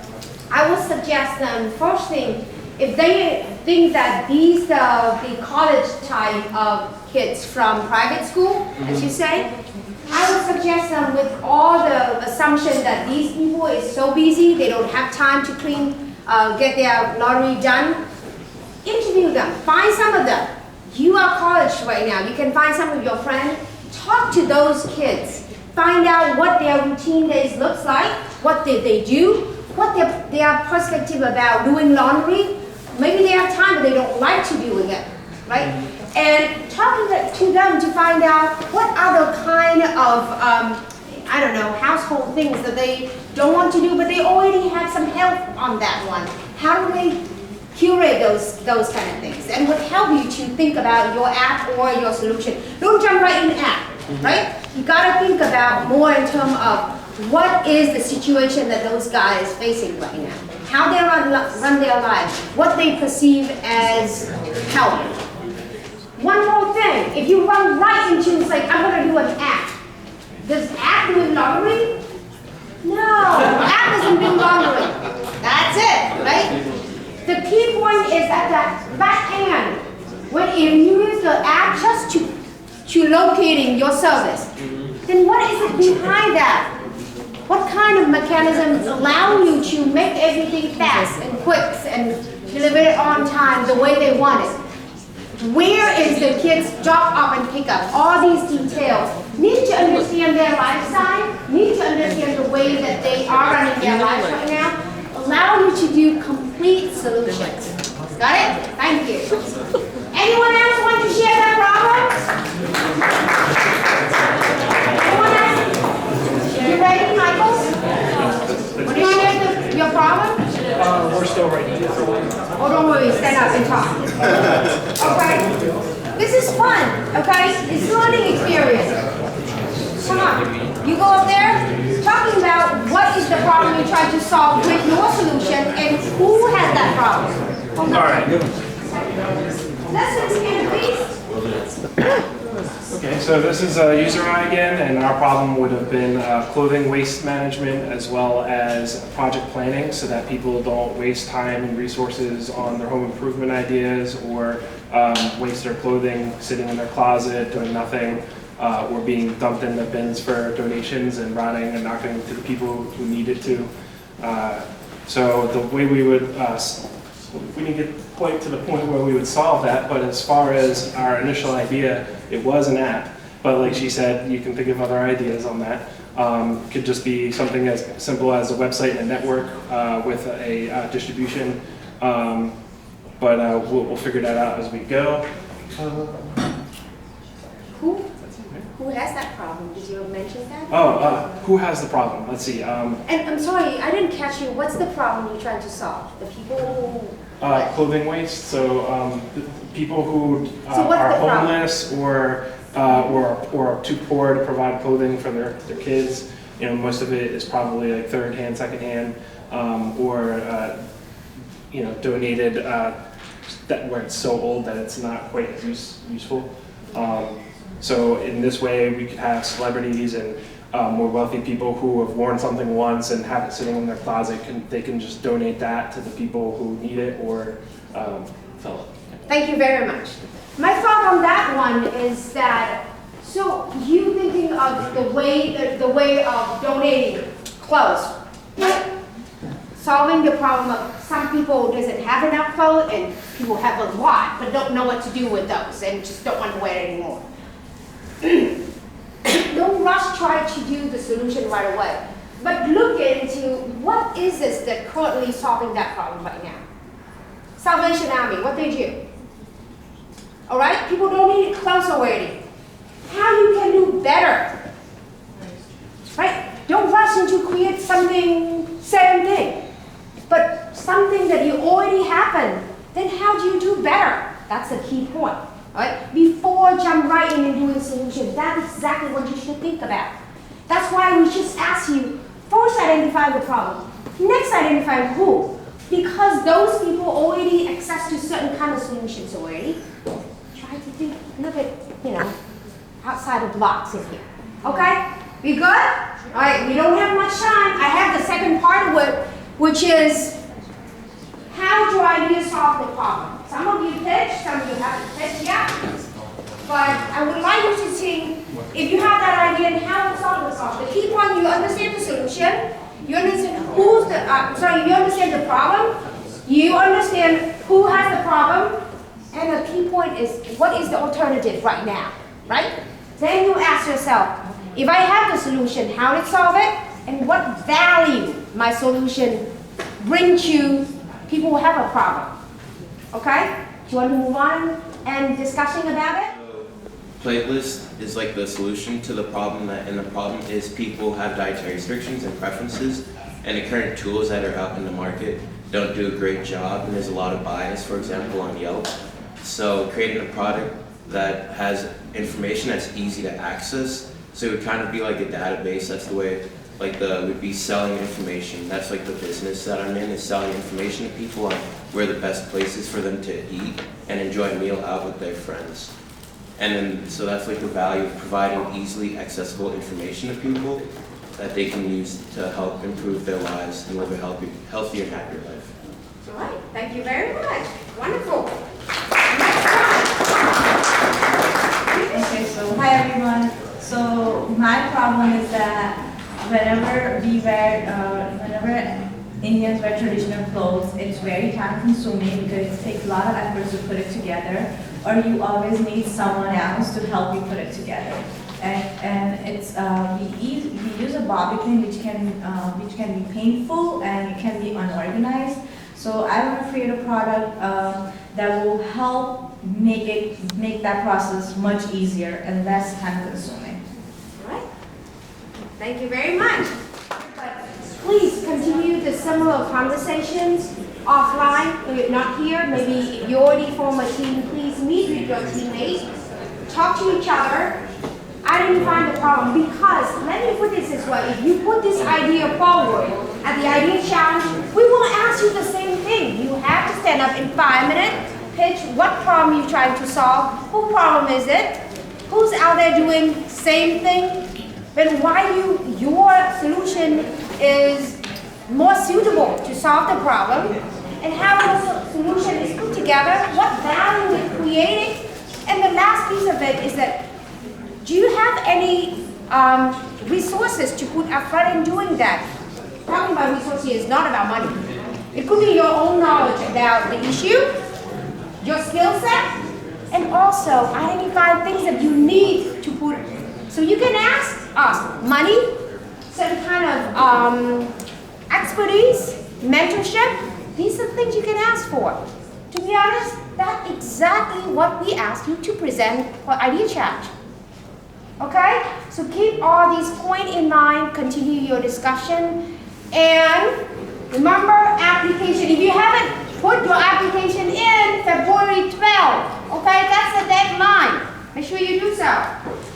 I would suggest them, first thing, if they think that these are the college type of kids from private school, as you say, I would suggest them with all the assumption that these people is so busy, they don't have time to get their laundry done. Interview them, find some of them. You are college right now, you can find some of your friends, talk to those kids, find out what their routine days looks like, what did they do, what their perspective about doing laundry. Maybe they have time but they don't like to do it, right? And talking to them to find out what other kind of, household things that they don't want to do, but they already have some help on that one. How do they curate those kind of things? And would help you to think about your app or your solution. Don't jump right in the app, right? You gotta think about more in terms of what is the situation that those guys facing right now. How they run their lives, what they perceive as help. One more thing, if you run right into, it's like, I'm gonna do an app. Does app do laundry? No, app doesn't do laundry. That's it, right? The key point is at the back end, when you use the app just to to locating your service, then what is it behind that? What kind of mechanisms allow you to make everything fast and quick and deliver it on time the way they want it? Where is the kids drop off and pick up? All these details. Need to understand their lifestyle, need to understand the way that they are running their lives right now. Allow you to do complete solutions. Got it? Thank you. Anyone else want to share their problems? Anyone else? You ready, Michael? Want to share your problem? We're still ready. Oh, don't worry, stand up and talk. Okay? This is fun, okay? It's learning experience. Come on, you go up there, talking about what is the problem you're trying to solve with your solution and who has that problem. All right. Let's expand, please. Okay, so this is user I again, and our problem would have been clothing waste management as well as project planning so that people don't waste time and resources on their home improvement ideas or waste their clothing sitting in their closet doing nothing or being dumped in the bins for donations and rotting and not getting to the people who need it to. So the way we would, we didn't get quite to the point where we would solve that, but as far as our initial idea, it was an app. But like she said, you can think of other ideas on that. Could just be something as simple as a website and a network with a distribution. But we'll figure that out as we go. Who has that problem? Did you mention that? Oh, who has the problem? Let's see. And I'm sorry, I didn't catch you. What's the problem you're trying to solve? The people who... Clothing waste. So the people who So what's are the problem? homeless or too poor to provide clothing for their kids. You know, most of it is probably like third hand, second hand, or you know, donated that where it's so old that it's not quite as useful. So in this way, we could have celebrities and more wealthy people who have worn something once and have it sitting in their closet. They can just donate that to the people who need it or sell it. Thank you very much. My thought on that one is that, so you thinking of the way of donating clothes, right? Solving the problem of some people doesn't have enough clothes and people have a lot but don't know what to do with those and just don't want to wear it anymore. Don't rush try to do the solution right away, but look into what is this that currently solving that problem right now. Salvation Army, what they do? All right, people don't need clothes already. How you can do better, right? Don't rush into create something, same thing, but something that you already happened. Then how do you do better? That's the key point. Right? Before jump right in and doing solutions, that's exactly what you should think about. That's why we just ask you, first identify the problem, next identify who. Because those people already access to certain kind of solutions already, try to think a little bit, you know, outside of blocks in here. Okay? We good? All right, we don't have much time. I have the second part of it, which is, how do I need to solve the problem? Some of you pitched, some of you haven't pitched yet. But I would like you to think, if you have that idea, and how to solve the problem. The key point, you understand the solution, you understand who's the, you understand the problem, you understand who has the problem, and the key point is, what is the alternative right now, right? Then you ask yourself, if I have the solution, how to solve it, and what value my solution bring to people who have a problem. Okay? Do you want to move on and discussing about it? Platelist is like the solution to the problem, and the problem is people have dietary restrictions and preferences, and the current tools that are out in the market don't do a great job, and there's a lot of bias, for example, on Yelp. So creating a product that has information that's easy to access, so it would kind of be like a database. That's the way, we'd be selling information. That's like the business that I'm in, is selling information to people on where the best place is for them to eat and enjoy a meal out with their friends. And then, so that's like the value of providing easily accessible information to people that they can use to help improve their lives and live a healthier and happier life. All right, thank you very much. Wonderful. Okay, so hi everyone. So my problem is that whenever Indians wear traditional clothes, it's very time consuming because it takes a lot of effort to put it together, or you always need someone else to help you put it together. And it's we use a bobby pin which can be painful and it can be unorganized. So I want to create a product that will help make that process much easier and less time consuming. All right. Thank you very much. Please continue the similar conversations offline. If you're not here, maybe if you already form a team, please meet with your teammates, talk to each other, identify the problem. Because let me put this way: if you put this idea forward at the idea challenge, we will ask you the same thing. You have to stand up in 5 minutes, pitch what problem you're trying to solve, whose problem is it, who's out there doing same thing, then why your solution is more suitable to solve the problem, and how the solution is put together, what value it's creating. And the last piece of it is that, do you have any resources to put up front in doing that? Talking about resources is not about money. It could be your own knowledge about the issue, your skill set, and also identify things that you need to put. So you can ask us money, some kind of expertise, mentorship. These are things you can ask for. To be honest, that's exactly what we asked you to present for Idea Challenge. Okay? So keep all these points in mind, continue your discussion, and remember application. If you haven't put your application in February 12th, okay? That's the deadline. Make sure you do so.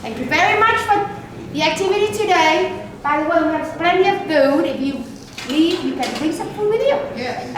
Thank you very much for the activity today. By the way, we have plenty of food. If you leave, you can bring some food with you. Yeah.